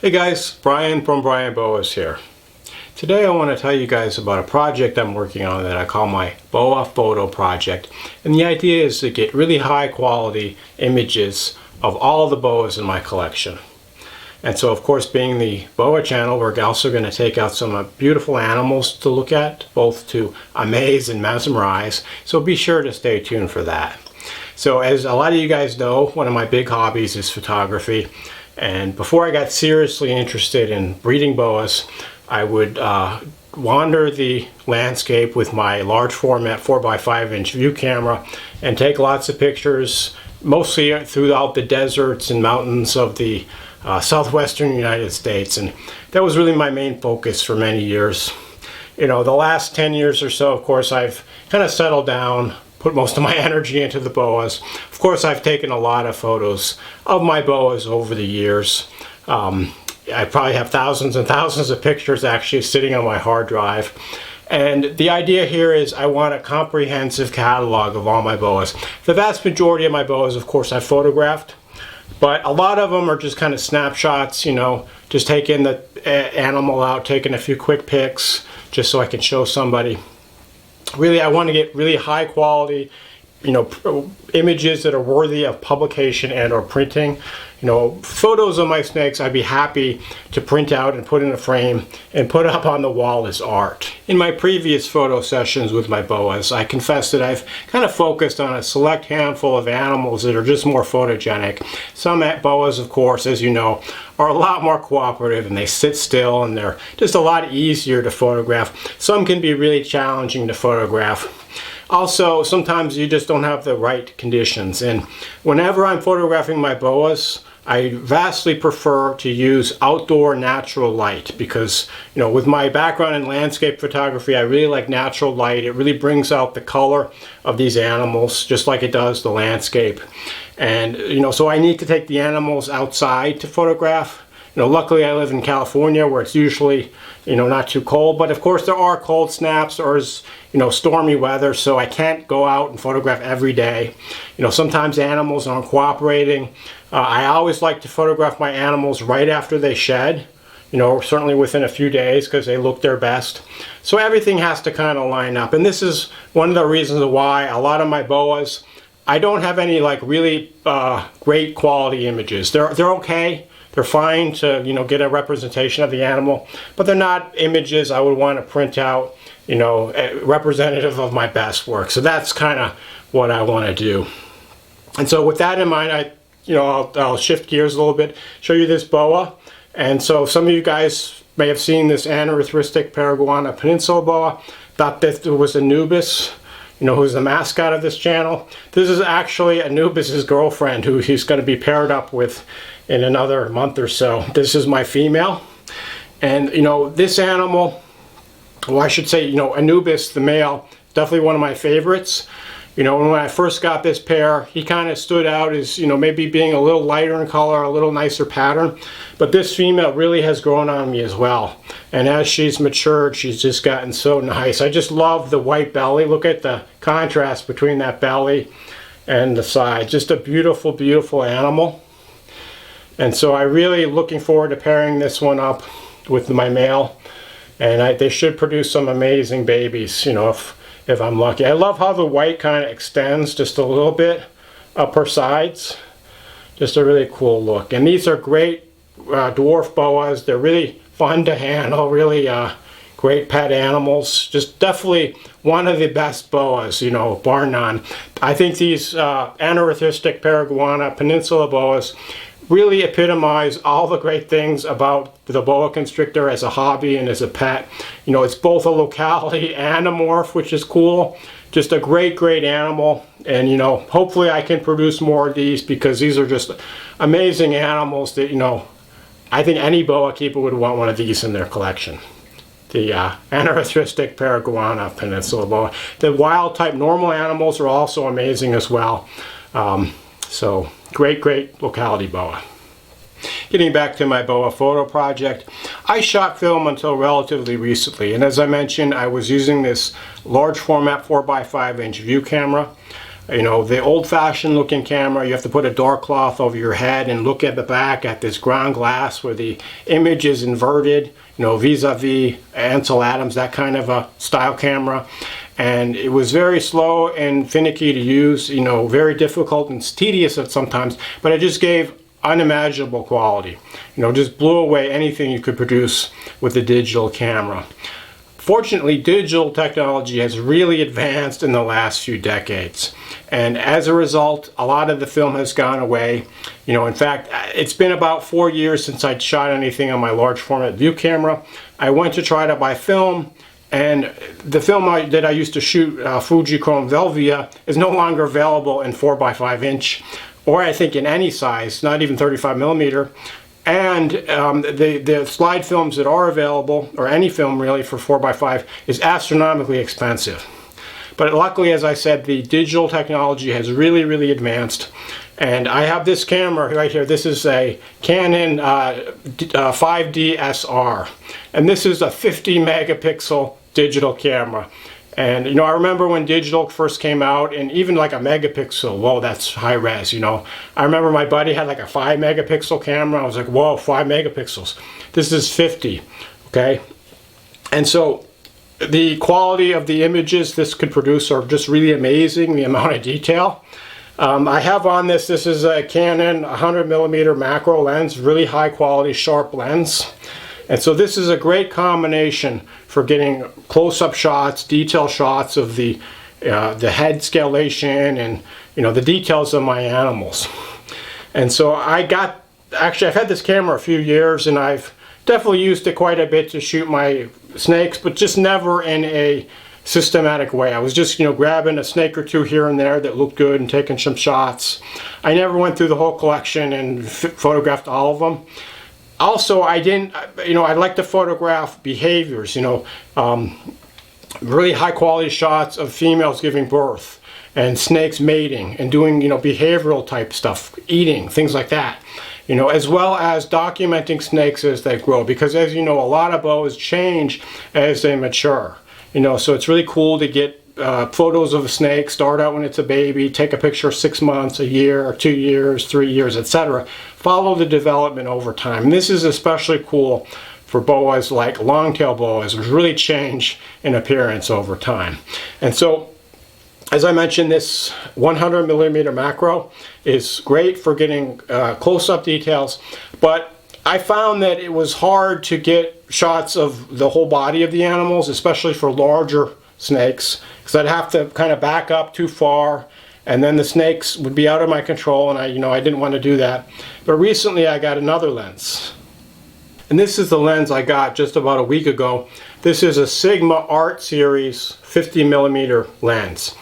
Hey guys, Brian from Brian Boas here. Today I want to tell you guys about a project I'm working on that I call my Boa Photo Project. And the idea is to get really high quality images of all the boas in my collection. And so of course, being the Boa channel, we're also going to take out some beautiful animals to look at, both to amaze and mesmerize. So be sure to stay tuned for that. So as a lot of you guys know, one of my big hobbies is photography. And before I got seriously interested in breeding boas, I would wander the landscape with my large format 4x5-inch view camera and take lots of pictures, mostly throughout the deserts and mountains of the southwestern United States. And that was really my main focus for many years. You know, the last 10 years or so, of course, I've kind of settled down, put most of my energy into the boas. Of course, I've taken a lot of photos of my boas over the years. I probably have thousands and thousands of pictures actually sitting on my hard drive. And the idea here is I want a comprehensive catalog of all my boas. The vast majority of my boas, of course, I've photographed, but a lot of them are just kind of snapshots, you know, just taking the animal out, taking a few quick pics, just so I can show somebody. Really, I want to get really high quality, you know, images that are worthy of publication and or printing. You know, photos of my snakes I'd be happy to print out and put in a frame and put up on the wall as art. In my previous photo sessions with my boas, I confess that I've kind of focused on a select handful of animals that are just more photogenic. Some boas, of course, as you know, are a lot more cooperative and they sit still and they're just a lot easier to photograph. Some can be really challenging to photograph. Also, sometimes you just don't have the right conditions. And whenever I'm photographing my boas, I vastly prefer to use outdoor natural light because, you know, with my background in landscape photography, I really like natural light. It really brings out the color of these animals, just like it does the landscape. And, you know, so I need to take the animals outside to photograph. You know, luckily I live in California where it's usually, you know, not too cold, but of course there are cold snaps or, you know, stormy weather, so I can't go out and photograph every day. You know, sometimes animals aren't cooperating. I always like to photograph my animals right after they shed, you know, certainly within a few days because they look their best. So everything has to kind of line up. And this is one of the reasons why a lot of my boas, I don't have any like really great quality images. They're okay. They're fine to, you know, get a representation of the animal, but they're not images I would want to print out, you know, representative of my best work. So that's kind of what I want to do. And so with that in mind, I'll shift gears a little bit, show you this boa. And so some of you guys may have seen this anerythristic Paraguana Peninsula Boa. Thought that it was Anubis, you know, who's the mascot of this channel. This is actually Anubis's girlfriend who he's going to be paired up with in another month or so. This is my female. And, you know, this animal, well, I should say, you know, Anubis, the male, definitely one of my favorites. You know, when I first got this pair, he kind of stood out as, you know, maybe being a little lighter in color, a little nicer pattern. But this female really has grown on me as well. And as she's matured, she's just gotten so nice. I just love the white belly. Look at the contrast between that belly and the side. Just a beautiful, beautiful animal. And so I'm really looking forward to pairing this one up with my male. And they should produce some amazing babies, you know, if I'm lucky. I love how the white kind of extends just a little bit up her sides. Just a really cool look. And these are great dwarf boas. They're really fun to handle, really great pet animals. Just definitely one of the best boas, you know, bar none. I think these anerythristic Paraguana Peninsula Boas really epitomize all the great things about the boa constrictor as a hobby and as a pet. You know, it's both a locality and a morph, which is cool. Just a great, great animal. And, you know, hopefully I can produce more of these because these are just amazing animals that, you know, I think any boa keeper would want one of these in their collection. The anerythristic Paraguana Peninsula Boa. The wild type normal animals are also amazing as well. So great, great locality boa. Getting back to my boa photo project, I shot film until relatively recently, and as I mentioned, I was using this large format 4x5-inch view camera. You know, the old-fashioned looking camera, you have to put a door cloth over your head and look at the back at this ground glass where the image is inverted, you know, vis-a-vis Ansel Adams, that kind of a style camera. And it was very slow and finicky to use, you know, very difficult and tedious at sometimes, but it just gave unimaginable quality. You know, just blew away anything you could produce with a digital camera. Fortunately, digital technology has really advanced in the last few decades. And as a result, a lot of the film has gone away. You know, in fact, it's been about 4 years since I shot anything on my large format view camera. I went to try to buy film, and the film that I used to shoot, Fujichrome Velvia, is no longer available in 4x5 inch, or I think in any size, not even 35 millimeter. And the slide films that are available, or any film really for 4x5, is astronomically expensive. But luckily, as I said, the digital technology has really advanced. And I have this camera right here. This is a Canon 5D SR. And this is a 50 megapixel digital camera. And, you know, I remember when digital first came out, and even like a megapixel, whoa, that's high res, you know. I remember my buddy had like a 5 megapixel camera. I was like, whoa, 5 megapixels. This is 50, okay? And so the quality of the images this could produce are just really amazing, the amount of detail. I have on this is a Canon 100 millimeter macro lens, really high quality, sharp lens. And so this is a great combination for getting close-up shots, detail shots of the head scalation and, you know, the details of my animals. And so actually I've had this camera a few years, and I've definitely used it quite a bit to shoot my snakes, but just never in a systematic way. I was just, you know, grabbing a snake or two here and there that looked good and taking some shots. I never went through the whole collection and photographed all of them. Also, I like to photograph behaviors, you know, really high quality shots of females giving birth and snakes mating and doing, you know, behavioral type stuff, eating, things like that, you know, as well as documenting snakes as they grow, because as you know, a lot of boas change as they mature, you know, so it's really cool to get photos of a snake, start out when it's a baby, take a picture 6 months, a year, or 2 years, 3 years, etc. Follow the development over time. And this is especially cool for boas like long-tail boas, which really change in appearance over time. And so, as I mentioned, this 100 millimeter macro is great for getting close-up details, but I found that it was hard to get shots of the whole body of the animals, especially for larger snakes, because I'd have to kind of back up too far, and then the snakes would be out of my control, and I didn't want to do that. But recently I got another lens, and this is the lens I got just about a week ago. This is a Sigma Art Series 50 millimeter lens,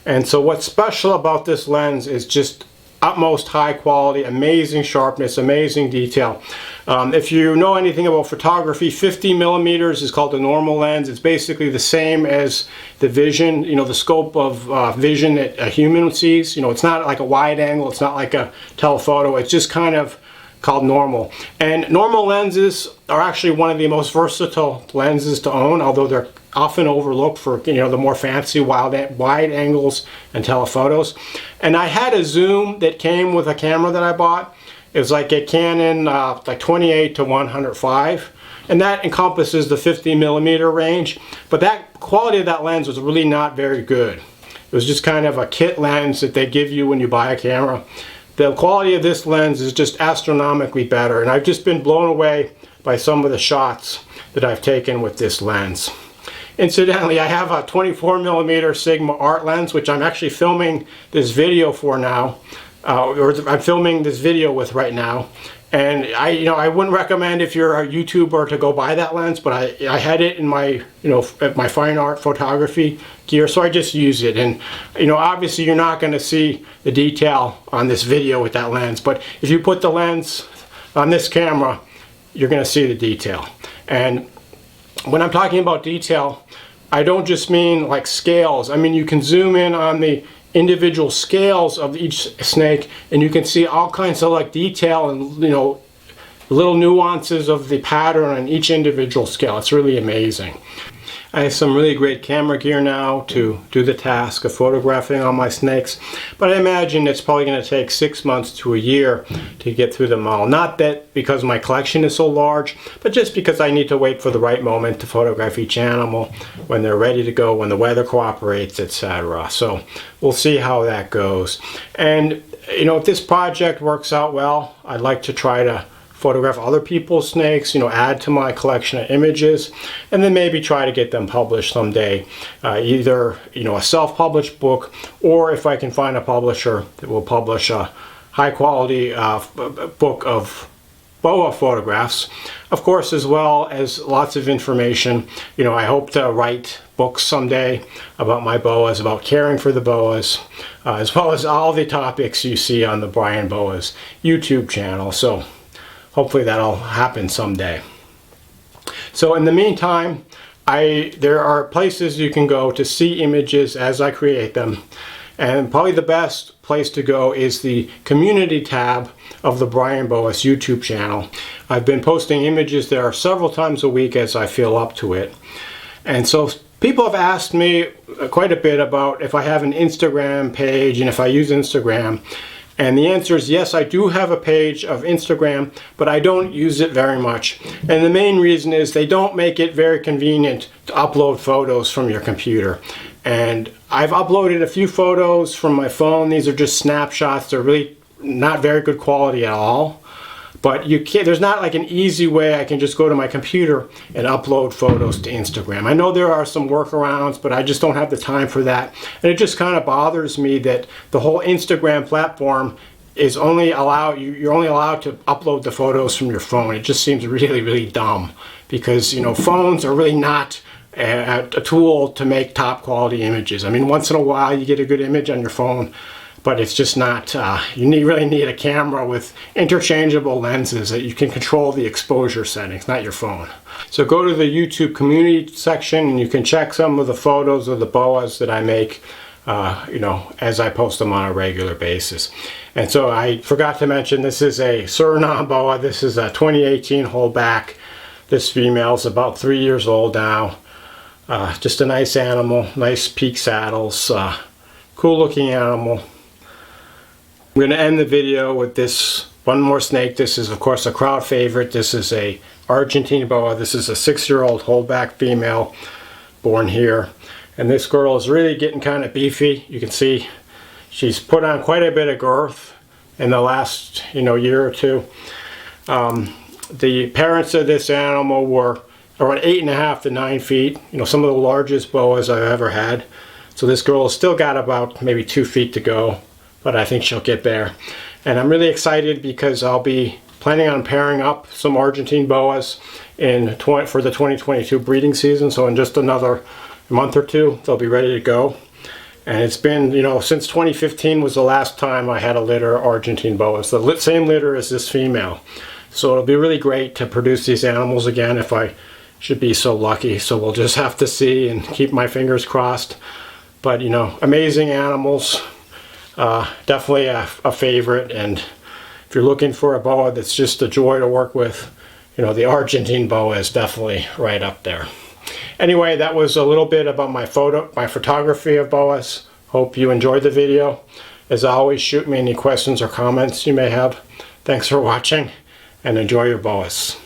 and so what's special about this lens is just utmost high quality, amazing sharpness, amazing detail. If you know anything about photography, 50 millimeters is called the normal lens. It's basically the same as the vision, you know, the scope of vision that a human sees. You know, it's not like a wide angle, it's not like a telephoto, it's just kind of called normal. And normal lenses are actually one of the most versatile lenses to own, although they're often overlooked for, you know, the more fancy wide angles and telephotos. And I had a zoom that came with a camera that I bought. It was like a Canon like 28 to 105, and that encompasses the 50 millimeter range. But that quality of that lens was really not very good. It was just kind of a kit lens that they give you when you buy a camera. The quality of this lens is just astronomically better, and I've just been blown away by some of the shots that I've taken with this lens. Incidentally, I have a 24 millimeter Sigma Art lens, which I'm actually filming this video for now, or I'm filming this video with right now. And I wouldn't recommend if you're a YouTuber to go buy that lens, but I had it in my, my fine art photography gear, so I just use it. And, obviously you're not going to see the detail on this video with that lens, but if you put the lens on this camera, you're going to see the detail. And when I'm talking about detail, I don't just mean like scales. I mean, you can zoom in on the individual scales of each snake, and you can see all kinds of like detail and little nuances of the pattern on each individual scale. It's really amazing. I have some really great camera gear now to do the task of photographing all my snakes, but I imagine it's probably going to take 6 months to a year to get through them all. Not that because my collection is so large, but just because I need to wait for the right moment to photograph each animal, when they're ready to go, when the weather cooperates, etc. So we'll see how that goes. And you know, if this project works out well, I'd like to try to photograph other people's snakes, you know, add to my collection of images, and then maybe try to get them published someday. Either, you know, a self-published book, or if I can find a publisher that will publish a high-quality book of boa photographs, of course, as well as lots of information. You know, I hope to write books someday about my boas, about caring for the boas, as well as all the topics you see on the Brian Boas YouTube channel. So hopefully that'll happen someday. So in the meantime, there are places you can go to see images as I create them. And probably the best place to go is the community tab of the Brian Boas YouTube channel. I've been posting images there several times a week as I feel up to it. And so people have asked me quite a bit about if I have an Instagram page and if I use Instagram. And the answer is yes, I do have a page of Instagram, but I don't use it very much. And the main reason is they don't make it very convenient to upload photos from your computer. And I've uploaded a few photos from my phone. These are just snapshots. They're really not very good quality at all. But you can't, there's not like an easy way I can just go to my computer and upload photos to Instagram. I know there are some workarounds, but I just don't have the time for that. And it just kind of bothers me that the whole Instagram platform is you're only allowed to upload the photos from your phone. It just seems really, really dumb, because, you know, phones are really not a tool to make top quality images. I mean, once in a while you get a good image on your phone, but it's just not, you really need a camera with interchangeable lenses that you can control the exposure settings, not your phone. So go to the YouTube community section and you can check some of the photos of the boas that I make, you know, as I post them on a regular basis. And so I forgot to mention, this is a Suriname Boa. This is a 2018 holdback. This female is about 3 years old now. Just a nice animal, nice peak saddles, cool looking animal. I'm going to end the video with this one more snake. This is, of course, a crowd favorite. This is a Argentine Boa. This is a 6-year-old holdback female born here. And this girl is really getting kind of beefy. You can see she's put on quite a bit of girth in the last, you know, year or two. The parents of this animal were around 8.5 to 9 feet. You know, some of the largest boas I've ever had. So this girl has still got about maybe 2 feet to go, but I think she'll get there. And I'm really excited because I'll be planning on pairing up some Argentine Boas for the 2022 breeding season. So in just another month or two, they'll be ready to go. And it's been, you know, since 2015 was the last time I had a litter of Argentine Boas. The same litter as this female. So it'll be really great to produce these animals again if I should be so lucky. So we'll just have to see and keep my fingers crossed. But, you know, amazing animals. Definitely a favorite, and if you're looking for a boa that's just a joy to work with, you know, the Argentine Boa is definitely right up there. Anyway, that was a little bit about my photography of boas. Hope you enjoyed the video. As always, shoot me any questions or comments you may have. Thanks for watching, and enjoy your boas.